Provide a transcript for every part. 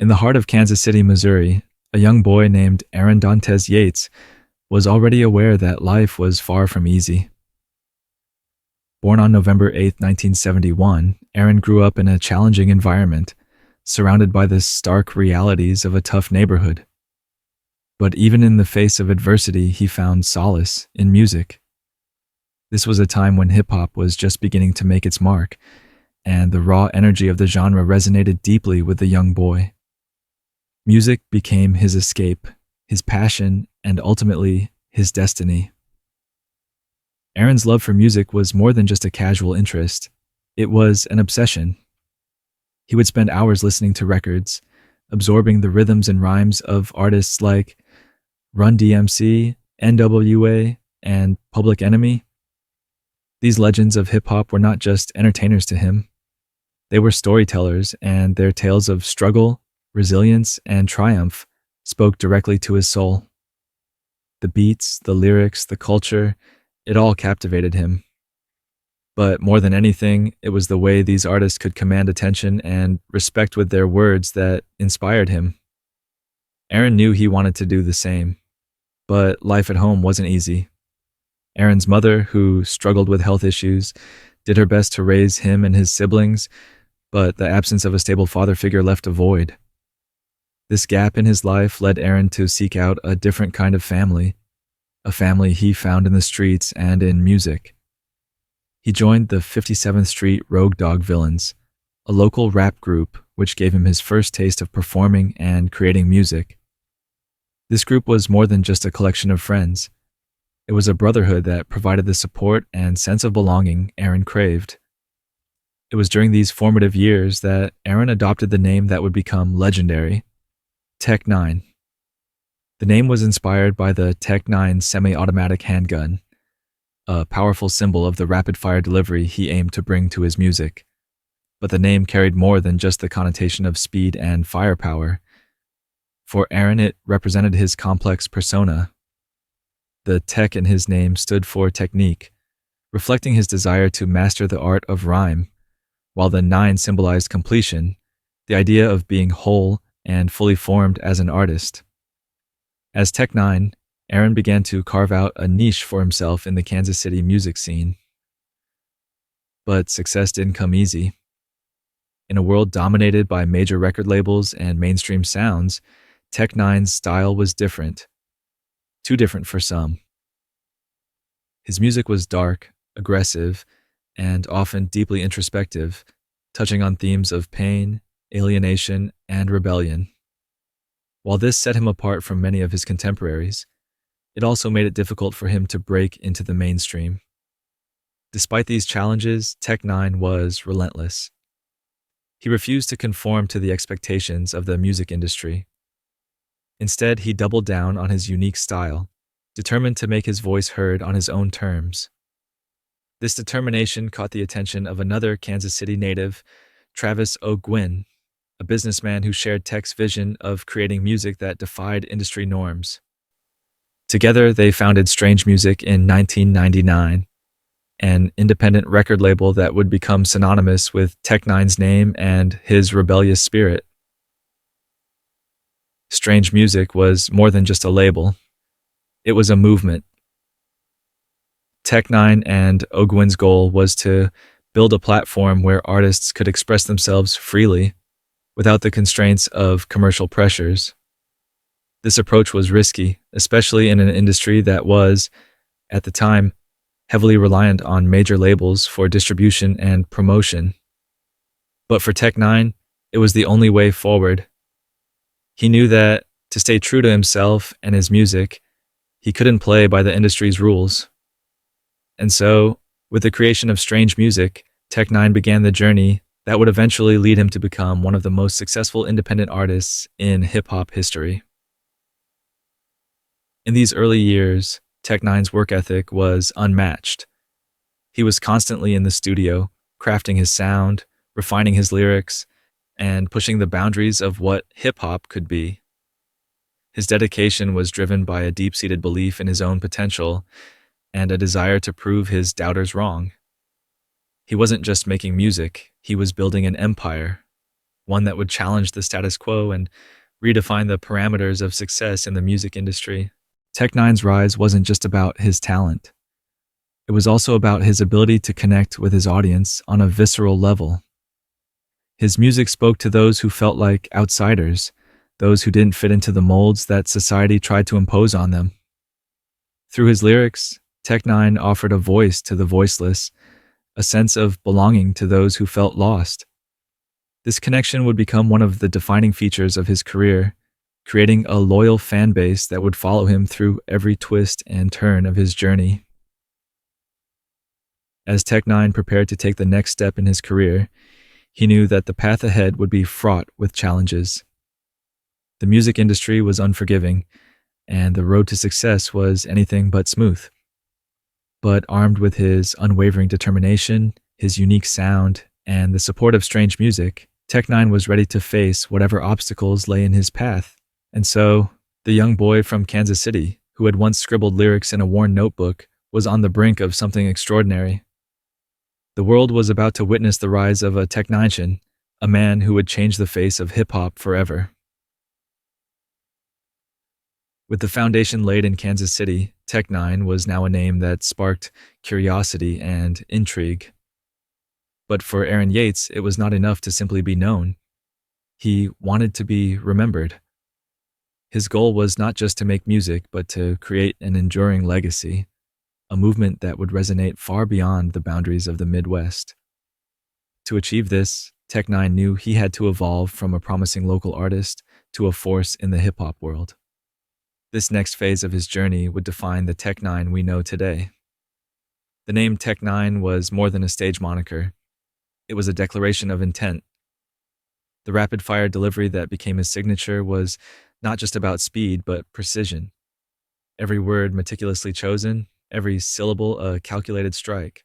In the heart of Kansas City, Missouri, a young boy named Aaron Dantes Yates was already aware that life was far from easy. Born on November 8, 1971, Aaron grew up in a challenging environment, surrounded by the stark realities of a tough neighborhood. But even in the face of adversity, he found solace in music. This was a time when hip-hop was just beginning to make its mark, and the raw energy of the genre resonated deeply with the young boy. Music became his escape, his passion, and ultimately, his destiny. Aaron's love for music was more than just a casual interest. It was an obsession. He would spend hours listening to records, absorbing the rhythms and rhymes of artists like Run DMC, NWA, and Public Enemy. These legends of hip-hop were not just entertainers to him. They were storytellers, and their tales of struggle, resilience, and triumph spoke directly to his soul. The beats, the lyrics, the culture, it all captivated him. But more than anything, it was the way these artists could command attention and respect with their words that inspired him. Aaron knew he wanted to do the same, but life at home wasn't easy. Aaron's mother, who struggled with health issues, did her best to raise him and his siblings, but the absence of a stable father figure left a void. This gap in his life led Aaron to seek out a different kind of family, a family he found in the streets and in music. He joined the 57th Street Rogue Dog Villains, a local rap group which gave him his first taste of performing and creating music. This group was more than just a collection of friends. It was a brotherhood that provided the support and sense of belonging Aaron craved. It was during these formative years that Aaron adopted the name that would become legendary, N9ne. The name was inspired by the N9ne semi-automatic handgun, a powerful symbol of the rapid-fire delivery he aimed to bring to his music. But the name carried more than just the connotation of speed and firepower. For Aaron, it represented his complex persona. The tech in his name stood for technique, reflecting his desire to master the art of rhyme, while the 9 symbolized completion, the idea of being whole and fully formed as an artist. As N9ne, Aaron began to carve out a niche for himself in the Kansas City music scene. But success didn't come easy. In a world dominated by major record labels and mainstream sounds, N9ne's style was different. Too different for some. His music was dark, aggressive, and often deeply introspective, touching on themes of pain, alienation, and rebellion. While this set him apart from many of his contemporaries, it also made it difficult for him to break into the mainstream. Despite these challenges, N9ne was relentless. He refused to conform to the expectations of the music industry. Instead, he doubled down on his unique style, determined to make his voice heard on his own terms. This determination caught the attention of another Kansas City native, Travis O'Gwyn, a businessman who shared Tech's vision of creating music that defied industry norms. Together, they founded Strange Music in 1999, an independent record label that would become synonymous with N9ne's name and his rebellious spirit. Strange Music was more than just a label. It was a movement. N9ne and O'Gwyn's goal was to build a platform where artists could express themselves freely, without the constraints of commercial pressures. This approach was risky, especially in an industry that was, at the time, heavily reliant on major labels for distribution and promotion. But for N9ne, it was the only way forward. He knew that, to stay true to himself and his music, he couldn't play by the industry's rules. And so, with the creation of Strange Music, N9ne began the journey that would eventually lead him to become one of the most successful independent artists in hip-hop history. In these early years, N9ne's work ethic was unmatched. He was constantly in the studio, crafting his sound, refining his lyrics, and pushing the boundaries of what hip-hop could be. His dedication was driven by a deep-seated belief in his own potential and a desire to prove his doubters wrong. He wasn't just making music, he was building an empire. one that would challenge the status quo and redefine the parameters of success in the music industry. Tech Nine's rise wasn't just about his talent. It was also about his ability to connect with his audience on a visceral level. His music spoke to those who felt like outsiders, those who didn't fit into the molds that society tried to impose on them. Through his lyrics, Tech Nine offered a voice to the voiceless, a sense of belonging to those who felt lost. This connection would become one of the defining features of his career, creating a loyal fan base that would follow him through every twist and turn of his journey. As Tech Nine prepared to take the next step in his career, he knew that the path ahead would be fraught with challenges. The music industry was unforgiving, and the road to success was anything but smooth. But armed with his unwavering determination, his unique sound, and the support of strange music, Tech Nine was ready to face whatever obstacles lay in his path. And so, the young boy from Kansas City, who had once scribbled lyrics in a worn notebook, was on the brink of something extraordinary. The world was about to witness the rise of a technician, a man who would change the face of hip-hop forever. With the foundation laid in Kansas City, Tech Nine was now a name that sparked curiosity and intrigue. But for Aaron Yates, it was not enough to simply be known. He wanted to be remembered. His goal was not just to make music, but to create an enduring legacy, a movement that would resonate far beyond the boundaries of the Midwest. To achieve this, Tech Nine knew he had to evolve from a promising local artist to a force in the hip-hop world. This next phase of his journey would define the Tech Nine we know today. The name Tech Nine was more than a stage moniker. It was a declaration of intent. The rapid-fire delivery that became his signature was not just about speed, but precision. Every word meticulously chosen, every syllable a calculated strike.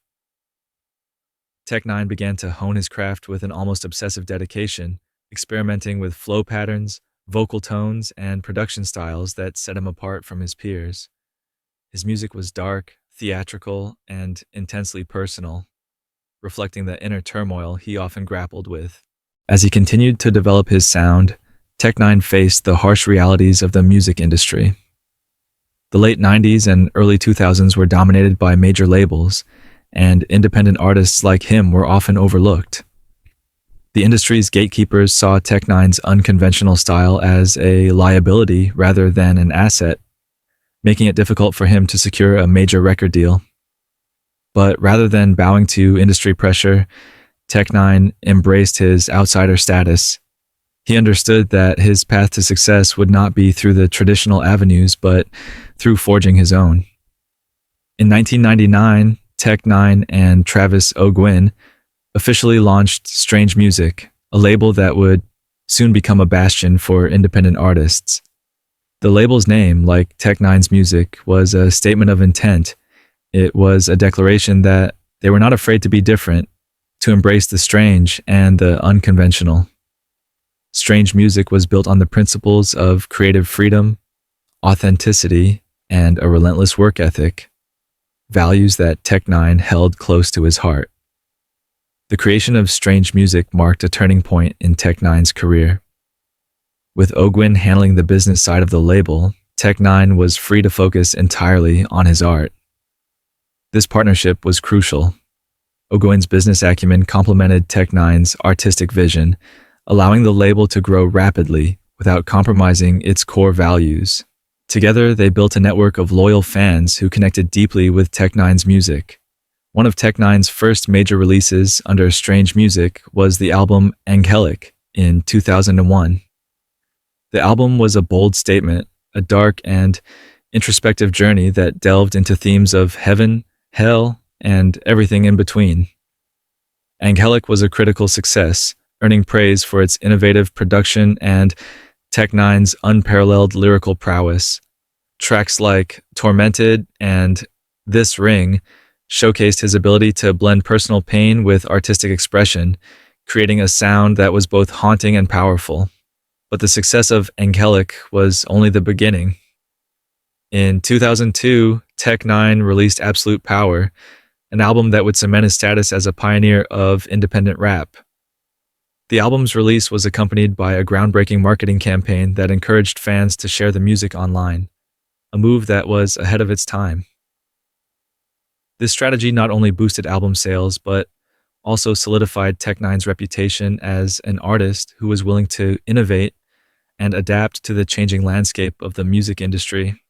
Tech Nine began to hone his craft with an almost obsessive dedication, experimenting with flow patterns, vocal tones, and production styles that set him apart from his peers. His music was dark, theatrical, and intensely personal, reflecting the inner turmoil he often grappled with. As he continued to develop his sound, Tech Nine faced the harsh realities of the music industry. The late 90s and early 2000s were dominated by major labels, and independent artists like him were often overlooked. The industry's gatekeepers saw Tech Nine's unconventional style as a liability rather than an asset, making it difficult for him to secure a major record deal. But rather than bowing to industry pressure, Tech Nine embraced his outsider status. He understood that his path to success would not be through the traditional avenues, but through forging his own. In 1999, Tech Nine and Travis O'Gwyn officially launched Strange Music, a label that would soon become a bastion for independent artists. The label's name, like Tech Nine's music, was a statement of intent. It was a declaration that they were not afraid to be different, to embrace the strange and the unconventional. Strange Music was built on the principles of creative freedom, authenticity, and a relentless work ethic, values that Tech Nine held close to his heart. The creation of Strange Music marked a turning point in Tech Nine's career. With O'Gwyn handling the business side of the label, Tech Nine was free to focus entirely on his art. This partnership was crucial. O'Gwyn's business acumen complemented Tech Nine's artistic vision, allowing the label to grow rapidly without compromising its core values. Together, they built a network of loyal fans who connected deeply with Tech Nine's music. One of Tech Nine's first major releases under Strange Music was the album Angelic in 2001. The album was a bold statement, a dark and introspective journey that delved into themes of heaven, hell, and everything in between. Angelic was a critical success, earning praise for its innovative production and Tech Nine's unparalleled lyrical prowess. Tracks like Tormented and This Ring showcased his ability to blend personal pain with artistic expression, creating a sound that was both haunting and powerful. But the success of Angelic was only the beginning. In 2002, Tech Nine released Absolute Power, an album that would cement his status as a pioneer of independent rap. The album's release was accompanied by a groundbreaking marketing campaign that encouraged fans to share the music online, a move that was ahead of its time. This strategy not only boosted album sales, but also solidified Tech9's reputation as an artist who was willing to innovate and adapt to the changing landscape of the music industry.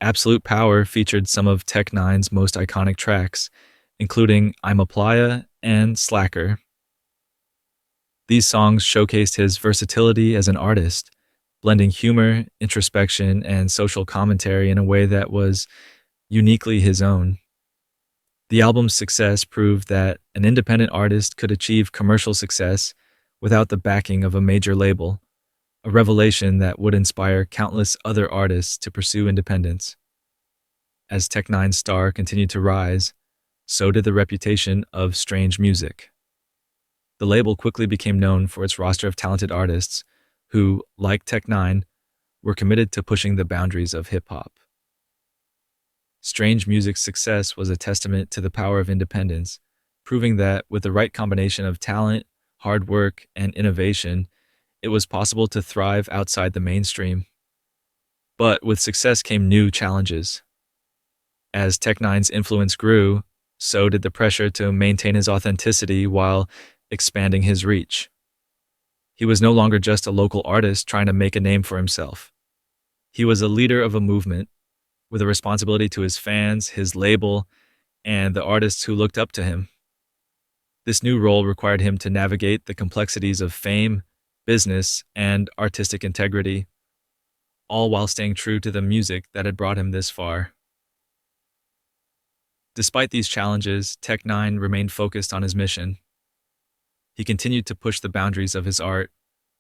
Absolute Power featured some of Tech9's most iconic tracks, including I'm a Playa and Slacker. These songs showcased his versatility as an artist, blending humor, introspection, and social commentary in a way that was uniquely his own. The album's success proved that an independent artist could achieve commercial success without the backing of a major label, a revelation that would inspire countless other artists to pursue independence. As Tech9's star continued to rise, so did the reputation of Strange Music. The label quickly became known for its roster of talented artists who, like Tech9, were committed to pushing the boundaries of hip-hop. Strange Music's success was a testament to the power of independence, proving that with the right combination of talent, hard work, and innovation, it was possible to thrive outside the mainstream. But with success came new challenges. As Tech9's influence grew, so did the pressure to maintain his authenticity while expanding his reach. He was no longer just a local artist trying to make a name for himself. He was a leader of a movement, with a responsibility to his fans, his label, and the artists who looked up to him. This new role required him to navigate the complexities of fame, business, and artistic integrity, all while staying true to the music that had brought him this far. Despite these challenges, Tech9 remained focused on his mission. He continued to push the boundaries of his art,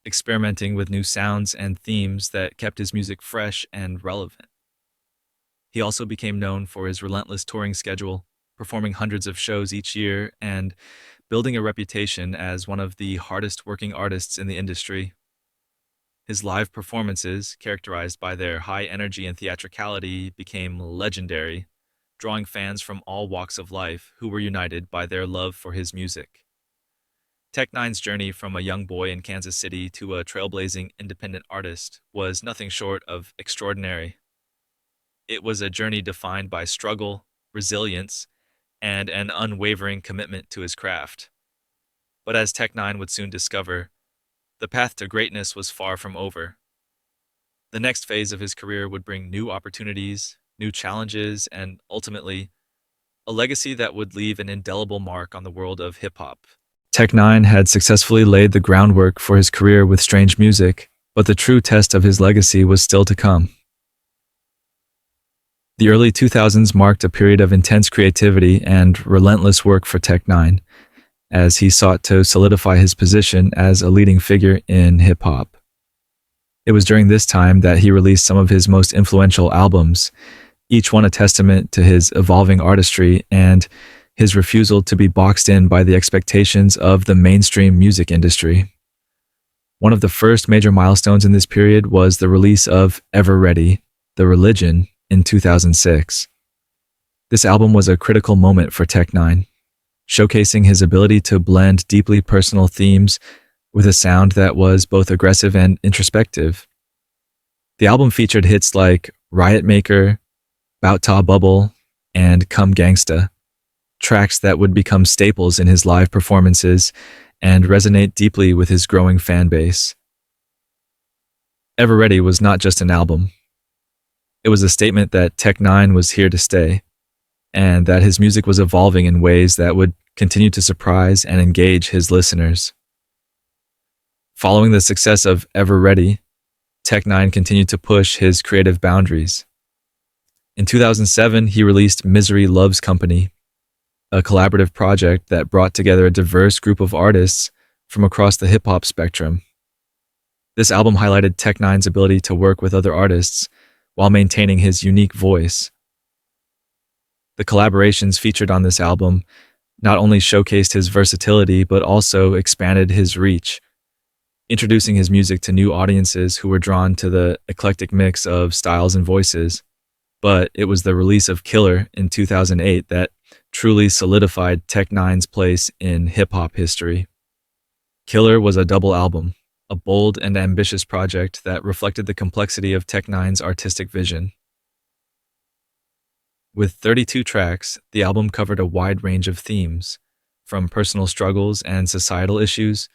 experimenting with new sounds and themes that kept his music fresh and relevant. He also became known for his relentless touring schedule, performing hundreds of shows each year and building a reputation as one of the hardest working artists in the industry. His live performances, characterized by their high energy and theatricality, became legendary, drawing fans from all walks of life who were united by their love for his music. Tech9's journey from a young boy in Kansas City to a trailblazing independent artist was nothing short of extraordinary. It was a journey defined by struggle, resilience, and an unwavering commitment to his craft. But as Tech9 would soon discover, the path to greatness was far from over. The next phase of his career would bring new opportunities, new challenges, and ultimately, a legacy that would leave an indelible mark on the world of hip-hop. Tech9 had successfully laid the groundwork for his career with Strange Music, but the true test of his legacy was still to come. The early 2000s marked a period of intense creativity and relentless work for Tech9, as he sought to solidify his position as a leading figure in hip-hop. It was during this time that he released some of his most influential albums, each one a testament to his evolving artistry and his refusal to be boxed in by the expectations of the mainstream music industry. One of the first major milestones in this period was the release of Ever Ready, The Religion, in 2006. This album was a critical moment for Tech9, showcasing his ability to blend deeply personal themes with a sound that was both aggressive and introspective. The album featured hits like Riot Maker, Bout Ta Bubble, and Come Gangsta, tracks that would become staples in his live performances and resonate deeply with his growing fan base. Ever Ready was not just an album. It was a statement that Tech9 was here to stay, and that his music was evolving in ways that would continue to surprise and engage his listeners. Following the success of Ever Ready, Tech9 continued to push his creative boundaries. In 2007, he released Misery Loves Company, a collaborative project that brought together a diverse group of artists from across the hip-hop spectrum. This album highlighted Tech9's ability to work with other artists while maintaining his unique voice. The collaborations featured on this album not only showcased his versatility but also expanded his reach, introducing his music to new audiences who were drawn to the eclectic mix of styles and voices. But it was the release of Killer in 2008 that truly solidified Tech9's place in hip-hop history. Killer was a double album, a bold and ambitious project that reflected the complexity of Tech9's artistic vision. With 32 tracks, the album covered a wide range of themes, from personal struggles and societal issues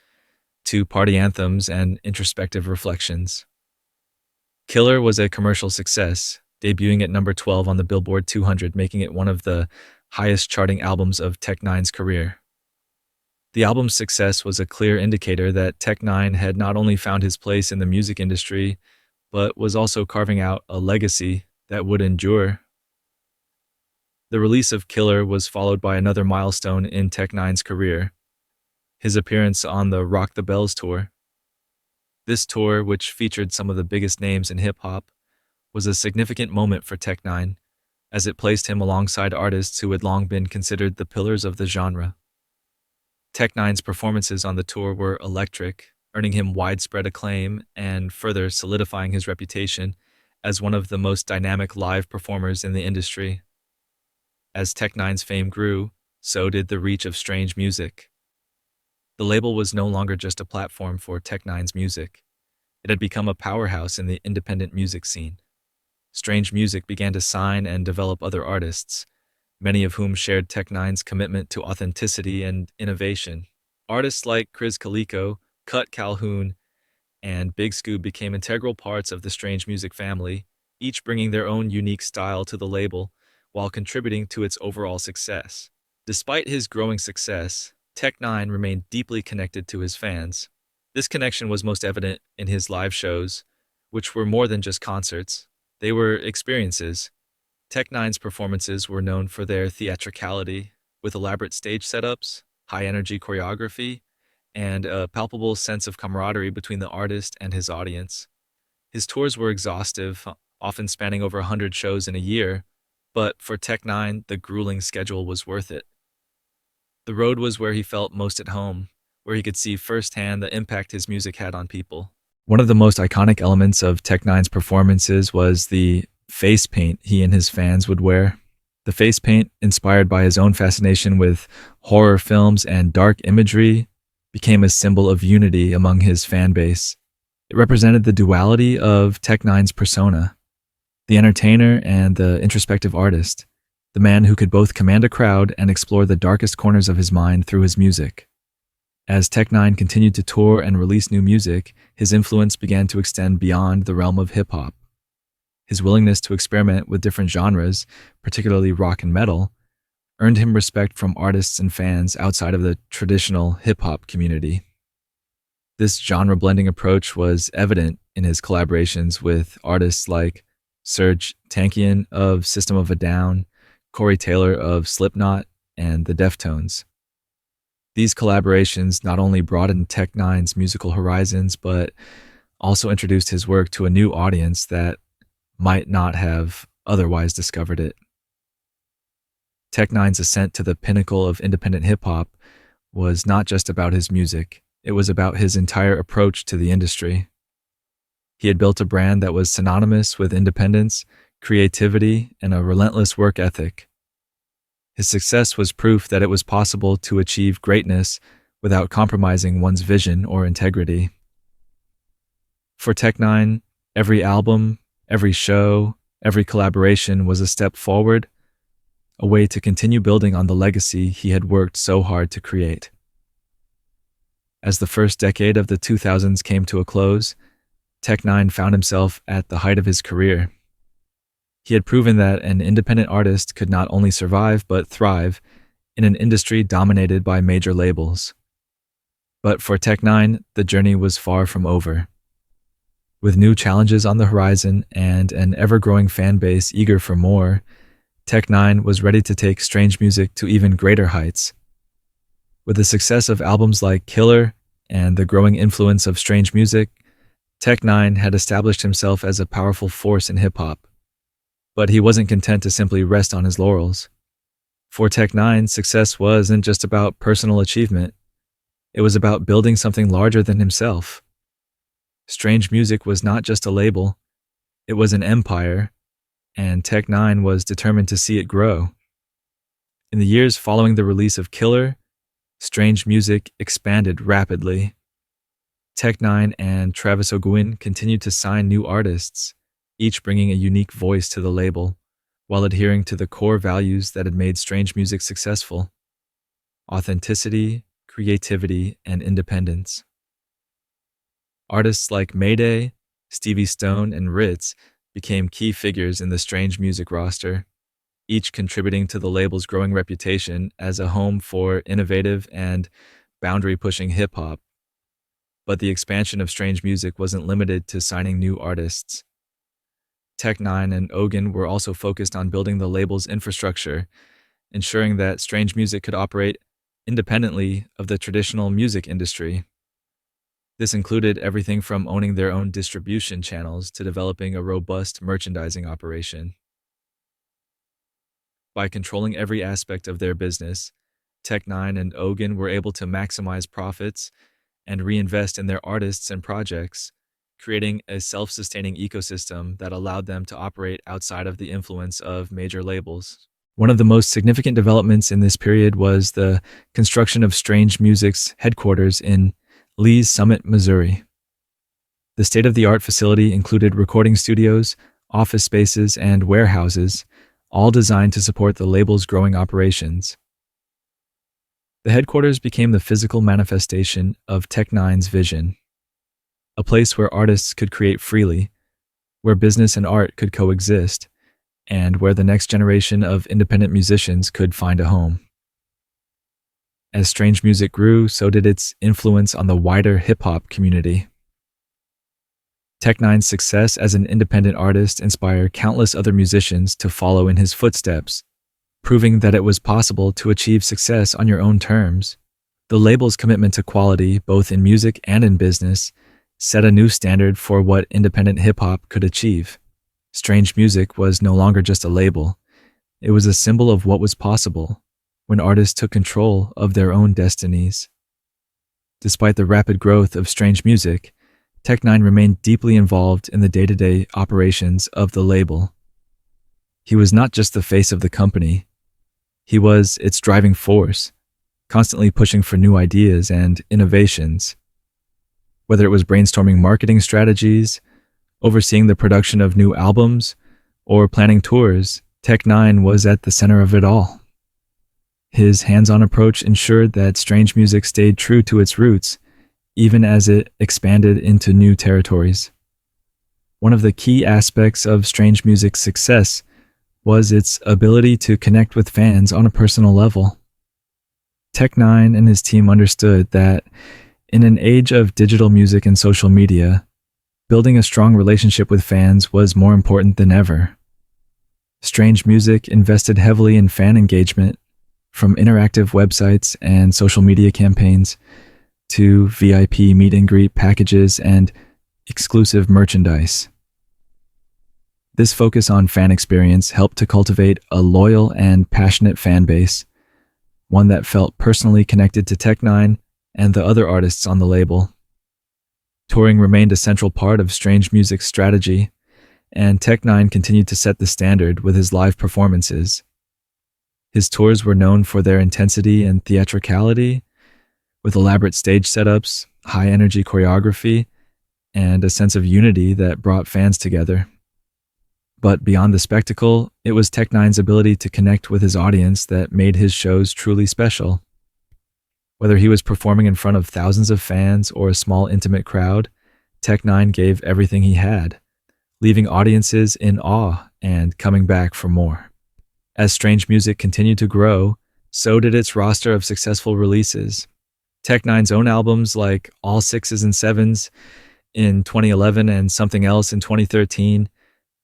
to party anthems and introspective reflections. Killer was a commercial success, debuting at number 12 on the Billboard 200, making it one of the highest charting albums of Tech9's career. The album's success was a clear indicator that Tech9 had not only found his place in the music industry, but was also carving out a legacy that would endure. The release of Killer was followed by another milestone in Tech9's career, his appearance on the Rock the Bells tour. This tour, which featured some of the biggest names in hip-hop, was a significant moment for Tech9, as it placed him alongside artists who had long been considered the pillars of the genre. Tech9's performances on the tour were electric, earning him widespread acclaim and further solidifying his reputation as one of the most dynamic live performers in the industry. As Tech9's fame grew, so did the reach of Strange Music. The label was no longer just a platform for Tech9's music. It had become a powerhouse in the independent music scene. Strange Music began to sign and develop other artists, many of whom shared Tech9's commitment to authenticity and innovation. Artists like Chris Calico, Cut Calhoun, and Big Scoob became integral parts of the Strange Music family, each bringing their own unique style to the label while contributing to its overall success. Despite his growing success, Tech9 remained deeply connected to his fans. This connection was most evident in his live shows, which were more than just concerts. They were experiences. Tech9's performances were known for their theatricality, with elaborate stage setups, high-energy choreography, and a palpable sense of camaraderie between the artist and his audience. His tours were exhaustive, often spanning over 100 shows in a year, but for Tech9, the grueling schedule was worth it. The road was where he felt most at home, where he could see firsthand the impact his music had on people. One of the most iconic elements of Tech9's performances was the face paint he and his fans would wear. The face paint, inspired by his own fascination with horror films and dark imagery, became a symbol of unity among his fan base. It represented the duality of Tech9's persona, the entertainer and the introspective artist, the man who could both command a crowd and explore the darkest corners of his mind through his music. As Tech9 continued to tour and release new music, his influence began to extend beyond the realm of hip-hop. His willingness to experiment with different genres, particularly rock and metal, earned him respect from artists and fans outside of the traditional hip-hop community. This genre-blending approach was evident in his collaborations with artists like Serj Tankian of System of a Down, Corey Taylor of Slipknot, and the Deftones. These collaborations not only broadened Tech9's musical horizons, but also introduced his work to a new audience that might not have otherwise discovered it. Tech9's ascent to the pinnacle of independent hip-hop was not just about his music, it was about his entire approach to the industry. He had built a brand that was synonymous with independence, creativity, and a relentless work ethic. His success was proof that it was possible to achieve greatness without compromising one's vision or integrity. For Tech9, every album, every show, every collaboration was a step forward, a way to continue building on the legacy he had worked so hard to create. As the first decade of the 2000s came to a close, Tech9 found himself at the height of his career. He had proven that an independent artist could not only survive but thrive in an industry dominated by major labels. But for Tech9, the journey was far from over. With new challenges on the horizon and an ever-growing fan base eager for more, Tech9 was ready to take Strange Music to even greater heights. With the success of albums like Killer and the growing influence of Strange Music, Tech9 had established himself as a powerful force in hip-hop. But he wasn't content to simply rest on his laurels. For Tech9, success wasn't just about personal achievement. It was about building something larger than himself. Strange Music was not just a label, it was an empire, and Tech9 was determined to see it grow. In the years following the release of Killer, Strange Music expanded rapidly. Tech9 and Travis O'Guin continued to sign new artists, each bringing a unique voice to the label, while adhering to the core values that had made Strange Music successful: authenticity, creativity, and independence. Artists like Mayday, Stevie Stone, and Ritz became key figures in the Strange Music roster, each contributing to the label's growing reputation as a home for innovative and boundary-pushing hip-hop. But the expansion of Strange Music wasn't limited to signing new artists. Tech9 and Ogun were also focused on building the label's infrastructure, ensuring that Strange Music could operate independently of the traditional music industry. This included everything from owning their own distribution channels to developing a robust merchandising operation. By controlling every aspect of their business, Tech9 and Ogun were able to maximize profits and reinvest in their artists and projects, creating a self-sustaining ecosystem that allowed them to operate outside of the influence of major labels. One of the most significant developments in this period was the construction of Strange Music's headquarters in Lee's Summit, Missouri. The state-of-the-art facility included recording studios, office spaces, and warehouses, all designed to support the label's growing operations. The headquarters became the physical manifestation of Tech9's vision, a place where artists could create freely, where business and art could coexist, and where the next generation of independent musicians could find a home. As Strange Music grew, so did its influence on the wider hip-hop community. Tech9's success as an independent artist inspired countless other musicians to follow in his footsteps, proving that it was possible to achieve success on your own terms. The label's commitment to quality, both in music and in business, set a new standard for what independent hip-hop could achieve. Strange Music was no longer just a label. It was a symbol of what was possible when artists took control of their own destinies. Despite the rapid growth of Strange Music, Tech9 remained deeply involved in the day-to-day operations of the label. He was not just the face of the company. He was its driving force, constantly pushing for new ideas and innovations. Whether it was brainstorming marketing strategies, overseeing the production of new albums, or planning tours, Tech9 was at the center of it all. His hands-on approach ensured that Strange Music stayed true to its roots, even as it expanded into new territories. One of the key aspects of Strange Music's success was its ability to connect with fans on a personal level. Tech9 and his team understood that in an age of digital music and social media, building a strong relationship with fans was more important than ever. Strange Music invested heavily in fan engagement, from interactive websites and social media campaigns to VIP meet and greet packages and exclusive merchandise. This focus on fan experience helped to cultivate a loyal and passionate fan base, one that felt personally connected to Tech9 and the other artists on the label. Touring remained a central part of Strange Music's strategy, and Tech9 continued to set the standard with his live performances. His tours were known for their intensity and theatricality, with elaborate stage setups, high-energy choreography, and a sense of unity that brought fans together. But beyond the spectacle, it was Tech9's ability to connect with his audience that made his shows truly special. Whether he was performing in front of thousands of fans or a small intimate crowd, Tech9 gave everything he had, leaving audiences in awe and coming back for more. As Strange Music continued to grow, so did its roster of successful releases. Tech9's own albums like All Sixes and Sevens in 2011 and Something Else in 2013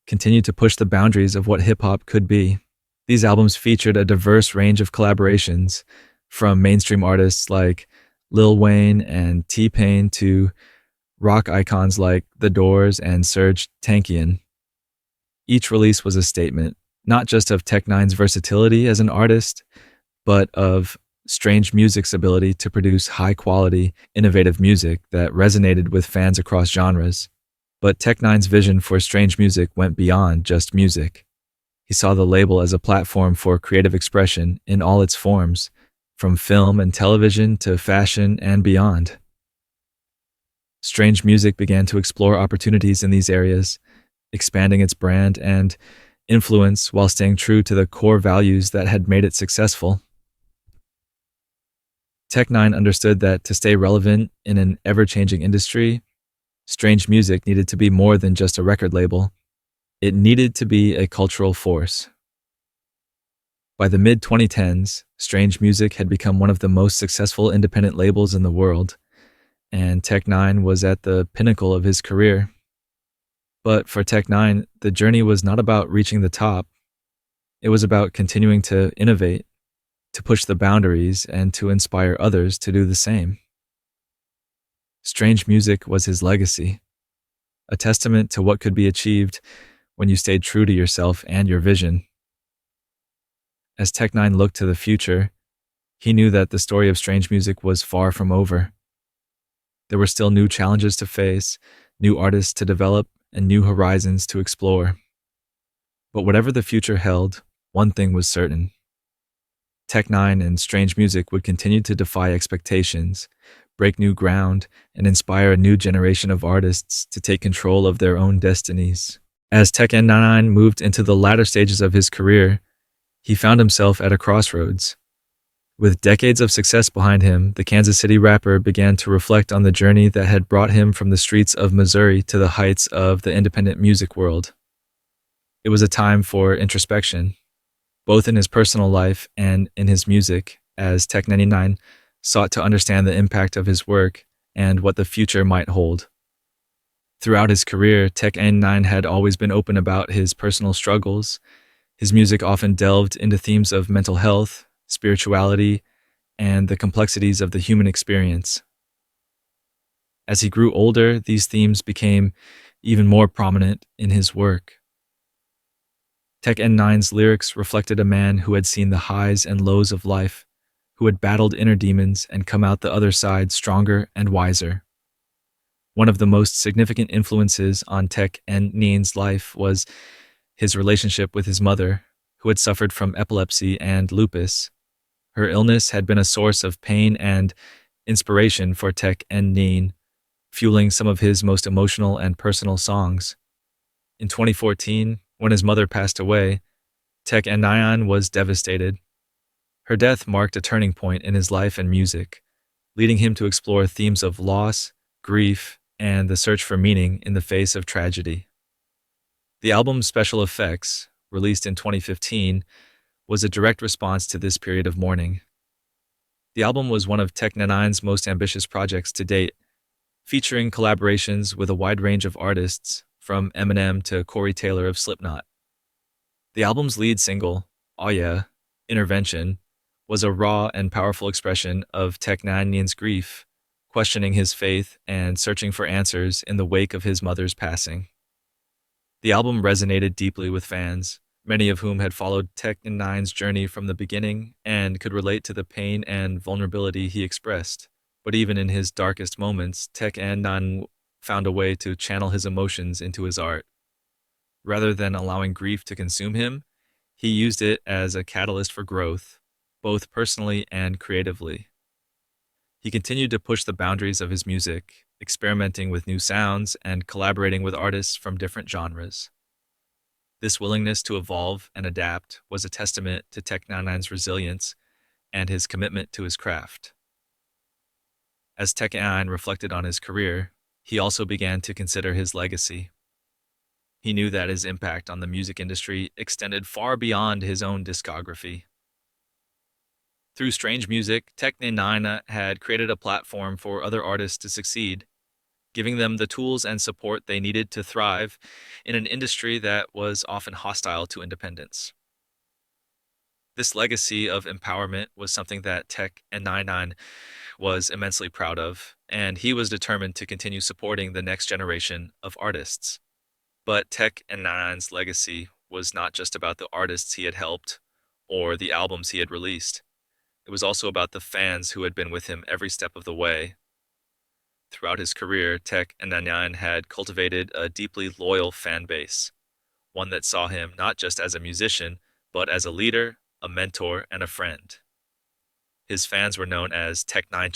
continued to push the boundaries of what hip-hop could be. These albums featured a diverse range of collaborations, from mainstream artists like Lil Wayne and T-Pain to rock icons like The Doors and Serj Tankian. Each release was a statement, not just of Tech9's versatility as an artist, but of Strange Music's ability to produce high-quality, innovative music that resonated with fans across genres. But Tech9's vision for Strange Music went beyond just music. He saw the label as a platform for creative expression in all its forms, from film and television to fashion and beyond. Strange Music began to explore opportunities in these areas, expanding its brand and influence while staying true to the core values that had made it successful. Tech9 understood that to stay relevant in an ever changing industry, Strange Music needed to be more than just a record label. It needed to be a cultural force. By the mid 2010s, Strange Music had become one of the most successful independent labels in the world, and Tech9 was at the pinnacle of his career. But for Tech9, the journey was not about reaching the top. It was about continuing to innovate, to push the boundaries, and to inspire others to do the same. Strange Music was his legacy, a testament to what could be achieved when you stayed true to yourself and your vision. As Tech9 looked to the future, he knew that the story of Strange Music was far from over. There were still new challenges to face, new artists to develop, and new horizons to explore. But whatever the future held, one thing was certain. Tech9 and Strange Music would continue to defy expectations, break new ground, and inspire a new generation of artists to take control of their own destinies. As Tech N9ne moved into the latter stages of his career, he found himself at a crossroads. With decades of success behind him, the Kansas City rapper began to reflect on the journey that had brought him from the streets of Missouri to the heights of the independent music world. It was a time for introspection, both in his personal life and in his music, as Tech N9ne sought to understand the impact of his work and what the future might hold. Throughout his career, Tech N9ne had always been open about his personal struggles. His music often delved into themes of mental health, spirituality, and the complexities of the human experience. As he grew older, these themes became even more prominent in his work. Tech N9ne's lyrics reflected a man who had seen the highs and lows of life, who had battled inner demons and come out the other side stronger and wiser. One of the most significant influences on Tech N9ne's life was his relationship with his mother, who had suffered from epilepsy and lupus. Her illness had been a source of pain and inspiration for Tech N9ne, fueling some of his most emotional and personal songs. In 2014, when his mother passed away, Tech N9ne was devastated. Her death marked a turning point in his life and music, leading him to explore themes of loss, grief, and the search for meaning in the face of tragedy. The album Special Effects, released in 2015, was a direct response to this period of mourning. The album was one of Tech N9ne's most ambitious projects to date, featuring collaborations with a wide range of artists, from Eminem to Corey Taylor of Slipknot. The album's lead single, "Aw Yeah, Intervention," was a raw and powerful expression of Tech N9ne's grief, questioning his faith and searching for answers in the wake of his mother's passing. The album resonated deeply with fans, many of whom had followed Tech N9ne's journey from the beginning and could relate to the pain and vulnerability he expressed. But even in his darkest moments, Tech N9ne found a way to channel his emotions into his art. Rather than allowing grief to consume him, he used it as a catalyst for growth, both personally and creatively. He continued to push the boundaries of his music, experimenting with new sounds and collaborating with artists from different genres. This willingness to evolve and adapt was a testament to Tech N9ne's resilience and his commitment to his craft. As Tech N9ne reflected on his career, he also began to consider his legacy. He knew that his impact on the music industry extended far beyond his own discography. Through Strange Music, Tech N9ne had created a platform for other artists to succeed, giving them the tools and support they needed to thrive in an industry that was often hostile to independence. This legacy of empowerment was something that Tech N9ne was immensely proud of, and he was determined to continue supporting the next generation of artists. But Tech N9ne's legacy was not just about the artists he had helped or the albums he had released. It was also about the fans who had been with him every step of the way. Throughout his career, Tech N9ne had cultivated a deeply loyal fan base, one that saw him not just as a musician, but as a leader, a mentor, and a friend. His fans were known as Tech Nine,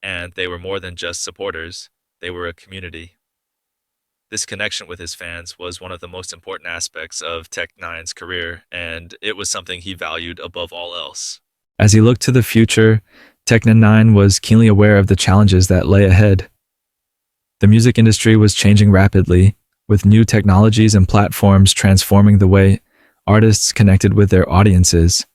and they were more than just supporters. they were a community. This connection with his fans was one of the most important aspects of Tech N9ne's career, and it was something he valued above all else. As he looked to the future, Tech N9ne was keenly aware of the challenges that lay ahead. The music industry was changing rapidly, with new technologies and platforms transforming the way artists connected with their audiences.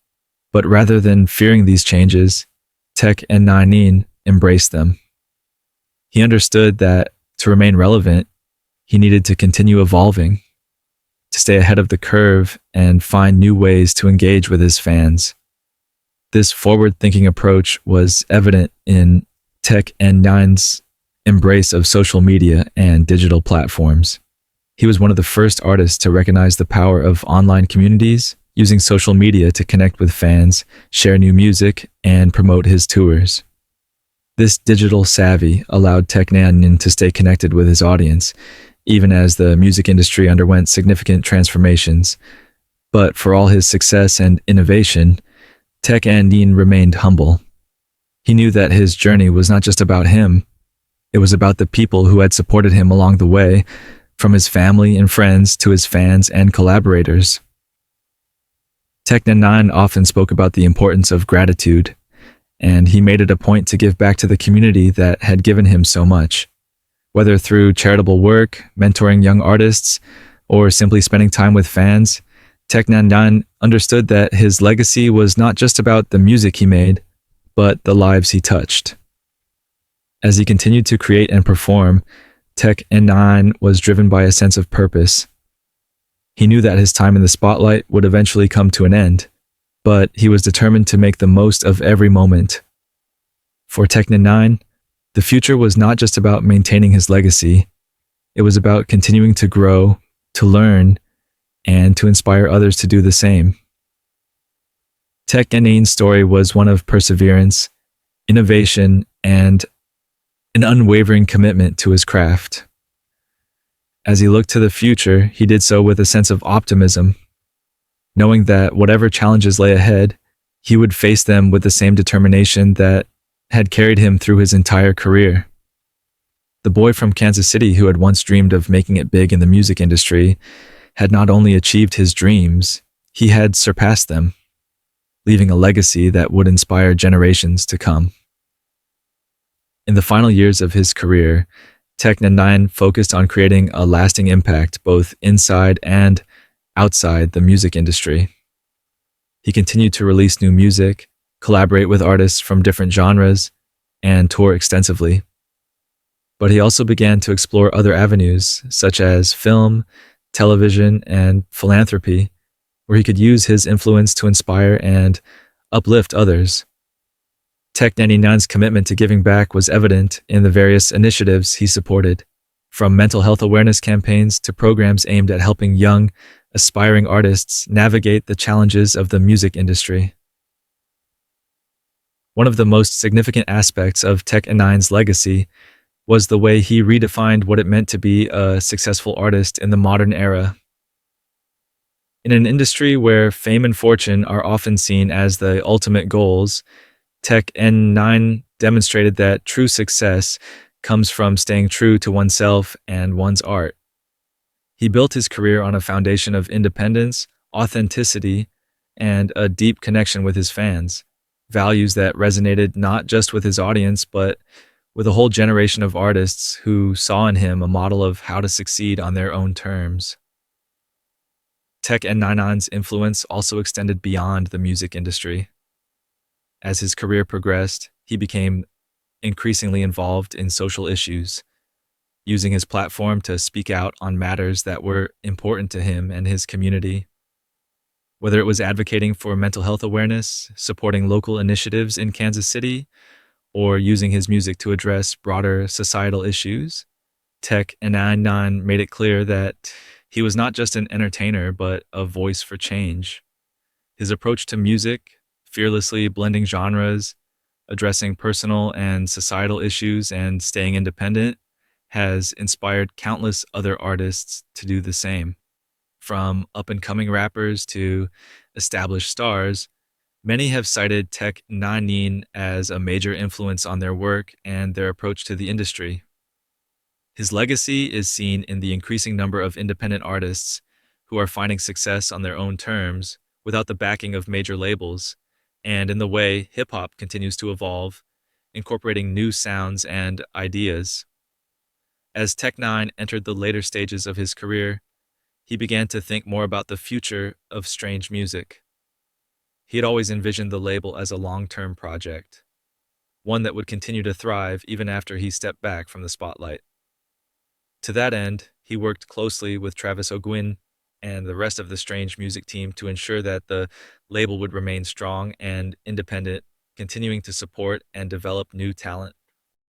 But rather than fearing these changes, Tech N9ne embraced them. He understood that to remain relevant, he needed to continue evolving, to stay ahead of the curve and find new ways to engage with his fans. This forward-thinking approach was evident in Tech N9ne's embrace of social media and digital platforms. He was one of the first artists to recognize the power of online communities, using social media to connect with fans, share new music, and promote his tours. This digital savvy allowed Tech N9ne to stay connected with his audience, even as the music industry underwent significant transformations. But for all his success and innovation, Tech N9ne remained humble. He knew that his journey was not just about him, it was about the people who had supported him along the way, from his family and friends to his fans and collaborators. Tech N9ne often spoke about the importance of gratitude, and he made it a point to give back to the community that had given him so much. Whether through charitable work, mentoring young artists, or simply spending time with fans, Tech N9ne understood that his legacy was not just about the music he made, but the lives he touched. As he continued to create and perform, Tech N9ne was driven by a sense of purpose. He knew that his time in the spotlight would eventually come to an end, but he was determined to make the most of every moment. For Tech N9ne, the future was not just about maintaining his legacy, it was about continuing to grow, to learn, and to inspire others to do the same. Tech N9ne's story was one of perseverance, innovation, and an unwavering commitment to his craft. As he looked to the future, he did so with a sense of optimism, knowing that whatever challenges lay ahead, he would face them with the same determination that had carried him through his entire career. The boy from Kansas City who had once dreamed of making it big in the music industry had not only achieved his dreams, he had surpassed them, leaving a legacy that would inspire generations to come. In the final years of his career, Tech N9ne focused on creating a lasting impact both inside and outside the music industry. He continued to release new music, collaborate with artists from different genres, and tour extensively. But he also began to explore other avenues, such as film, television, and philanthropy, where he could use his influence to inspire and uplift others. Tech N9ne's commitment to giving back was evident in the various initiatives he supported, from mental health awareness campaigns to programs aimed at helping young, aspiring artists navigate the challenges of the music industry. One of the most significant aspects of Tech N9ne's legacy was the way he redefined what it meant to be a successful artist in the modern era. In an industry where fame and fortune are often seen as the ultimate goals, Tech N9ne demonstrated that true success comes from staying true to oneself and one's art. He built his career on a foundation of independence, authenticity, and a deep connection with his fans, values that resonated not just with his audience, but with a whole generation of artists who saw in him a model of how to succeed on their own terms. Tech N9ne's influence also extended beyond the music industry. As his career progressed, he became increasingly involved in social issues, using his platform to speak out on matters that were important to him and his community. Whether it was advocating for mental health awareness, supporting local initiatives in Kansas City, or using his music to address broader societal issues, Tech N9ne made it clear that he was not just an entertainer, but a voice for change. His approach to music, fearlessly blending genres, addressing personal and societal issues, and staying independent, has inspired countless other artists to do the same. From up-and-coming rappers to established stars, many have cited Tech N9ne as a major influence on their work and their approach to the industry. His legacy is seen in the increasing number of independent artists who are finding success on their own terms without the backing of major labels, and in the way hip hop continues to evolve, incorporating new sounds and ideas. As Tech N9ne entered the later stages of his career, he began to think more about the future of strange music. He had always envisioned the label as a long term project, one that would continue to thrive even after he stepped back from the spotlight. To that end, he worked closely with Travis O'Guin and the rest of the Strange Music team to ensure that the label would remain strong and independent, continuing to support and develop new talent